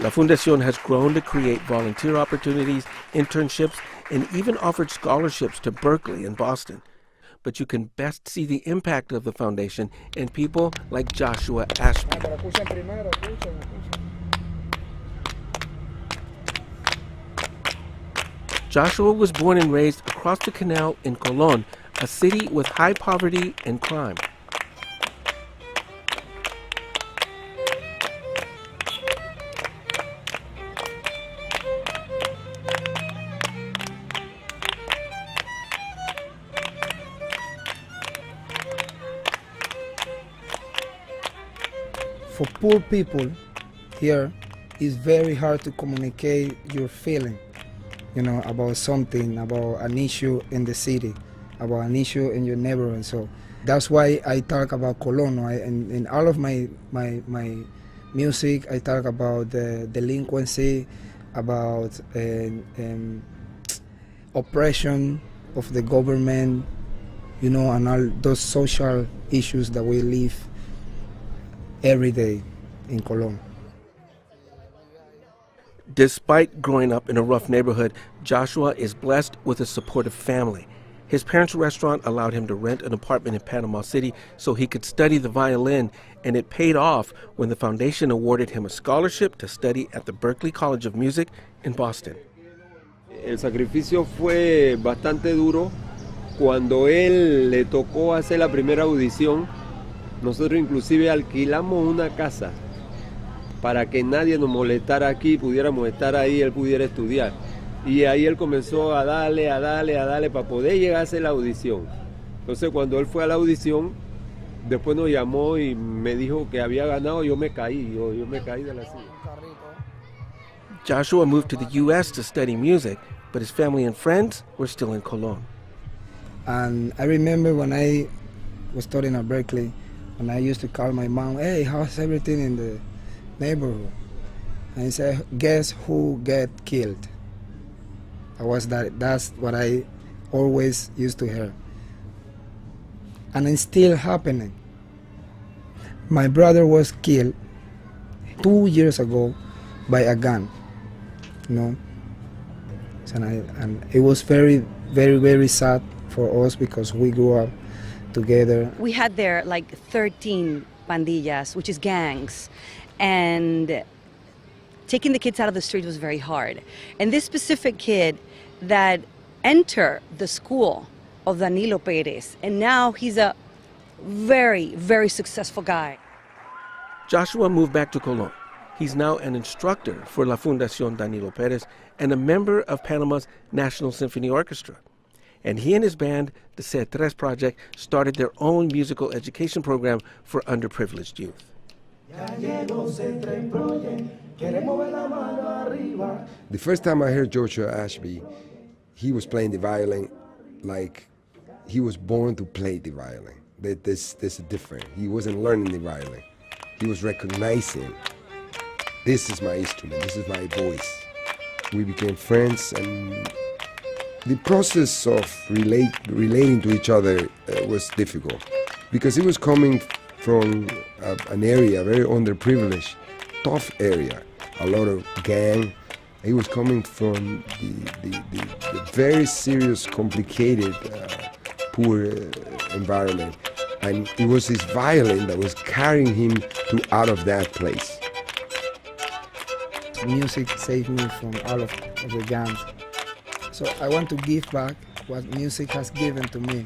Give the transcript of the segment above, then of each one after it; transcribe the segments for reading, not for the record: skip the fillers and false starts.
La Fundación has grown to create volunteer opportunities, internships, and even offered scholarships to Berkeley and Boston. But you can best see the impact of the foundation in people like Joshue Ashby. Joshua was born and raised across the canal in Colón, a city with high poverty and crime. For poor people here, it's very hard to communicate your feeling, about something, about an issue in the city, about an issue in your neighborhood. So that's why I talk about Colón. In all of my music, I talk about the delinquency, about oppression of the government, and all those social issues that we live every day in Colón. Despite growing up in a rough neighborhood, Joshua is blessed with a supportive family. His parents' restaurant allowed him to rent an apartment in Panama City so he could study the violin, and it paid off when the foundation awarded him a scholarship to study at the Berklee College of Music in Boston. El sacrificio fue bastante duro. Cuando él le tocó hacer la primera audición, nosotros inclusive alquilamos una casa para que nadie nos molestara aquí, pudiéramos estar ahí, él pudiera estudiar. Y ahí él comenzó a darle para poder llegar a hacer la audición. Entonces cuando él fue a la audición, después nos llamó y me dijo que había ganado, yo me caí de la silla. Joshua moved to the U.S. to study music, but his family and friends were still in Colón. And I remember when I was studying at Berkeley, and I used to call my mom, "Hey, how's everything in the neighborhood?" And he said, "Guess who get killed?" That's what I always used to hear. And it's still happening. My brother was killed 2 years ago by a gun, And it was very, very, very sad for us because we grew up together. We had there like 13 pandillas, which is gangs, and taking the kids out of the street was very hard. And this specific kid that entered the school of Danilo Pérez, and now he's a very, very successful guy. Joshua moved back to Colón. He's now an instructor for La Fundación Danilo Pérez and a member of Panama's National Symphony Orchestra. And he and his band, the C3 Project, started their own musical education program for underprivileged youth. The first time I heard Joshue Ashby, he was playing the violin like he was born to play the violin. This is different. He wasn't learning the violin. He was recognizing, this is my instrument, this is my voice. We became friends, and the process of relating to each other was difficult because he was coming from an area, very underprivileged, tough area, a lot of gang. He was coming from the very serious, complicated, poor environment. And it was his violin that was carrying him out of that place. Music saved me from all of the gangs. So I want to give back what music has given to me.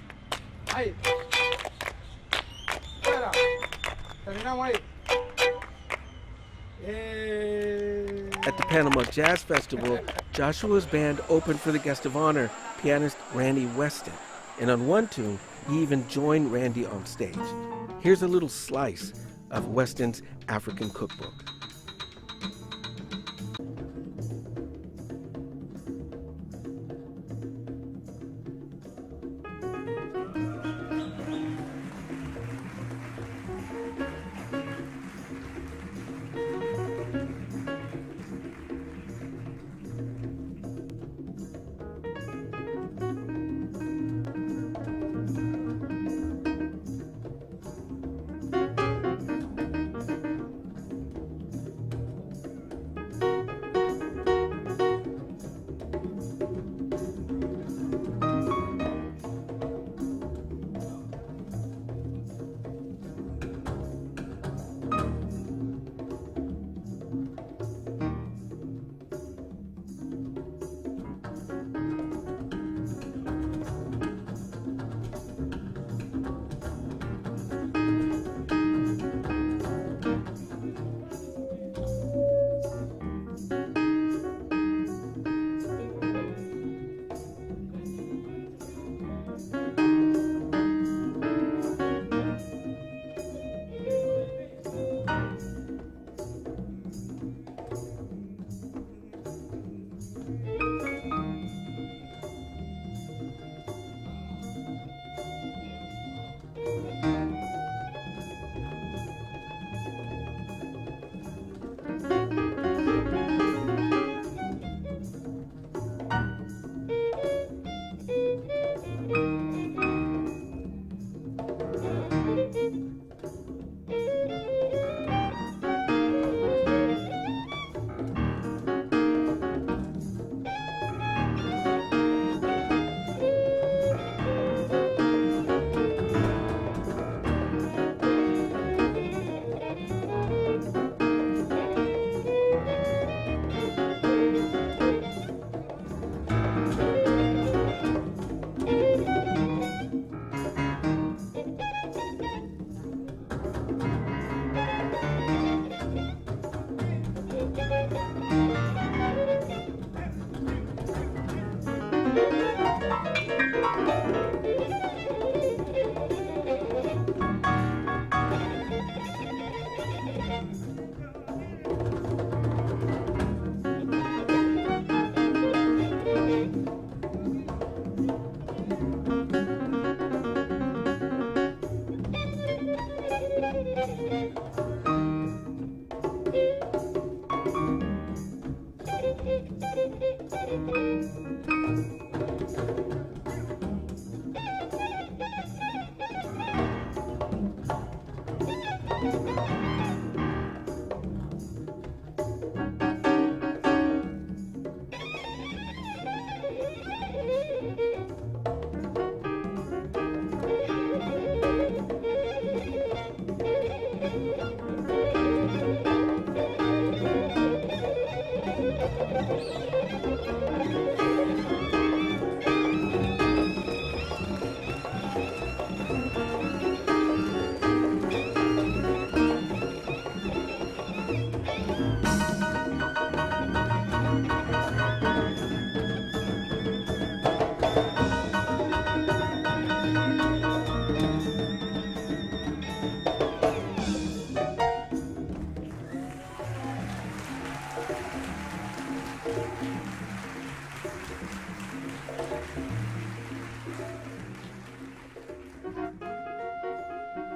At the Panama Jazz Festival, Joshua's band opened for the guest of honor, pianist Randy Weston. And on one tune, he even joined Randy on stage. Here's a little slice of Weston's African cookbook.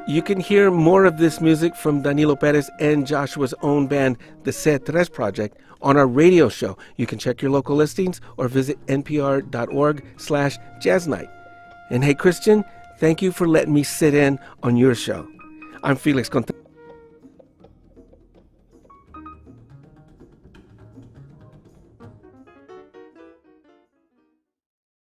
You can hear more of this music from Danilo Pérez and Joshua's own band, the C3 Project, on our radio show. You can check your local listings or visit npr.org/jazznight. And hey, Christian, thank you for letting me sit in on your show. I'm Felix Contreras.